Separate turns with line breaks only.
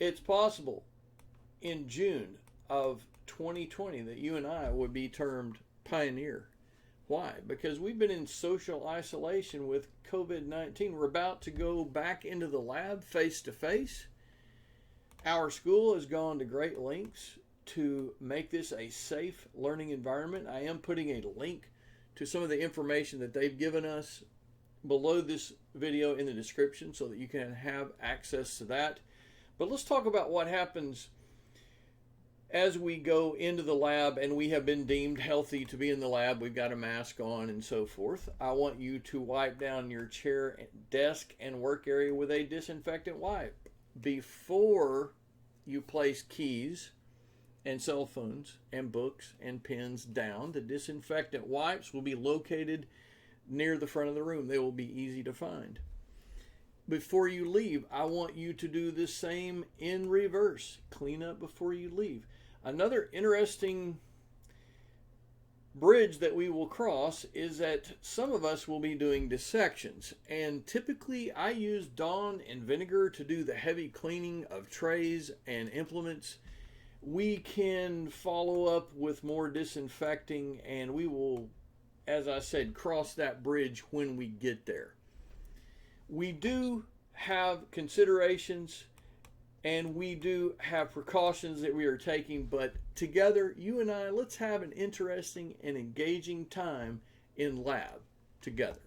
It's possible in June of 2020 that you and I would be termed pioneer. Why? Because we've been in social isolation with COVID-19. We're about to go back into the lab face to face. Our school has gone to great lengths to make this a safe learning environment. I am putting a link to some of the information that they've given us below this video in the description so that you can have access to that. But let's talk about what happens as we go into the lab and we have been deemed healthy to be in the lab. We've got a mask on and so forth. I want you to wipe down your chair, desk, and work area with a disinfectant wipe before you place keys and cell phones and books and pens down. The disinfectant wipes will be located near the front of the room. They will be easy to find. Before you leave, I want you to do the same in reverse. Clean up before you leave. Another interesting bridge that we will cross is that some of us will be doing dissections. And typically I use Dawn and vinegar to do the heavy cleaning of trays and implements. We can follow up with more disinfecting, and we will, as I said, cross that bridge when we get there. We do have considerations and we do have precautions that we are taking, but together, you and I, let's have an interesting and engaging time in lab together.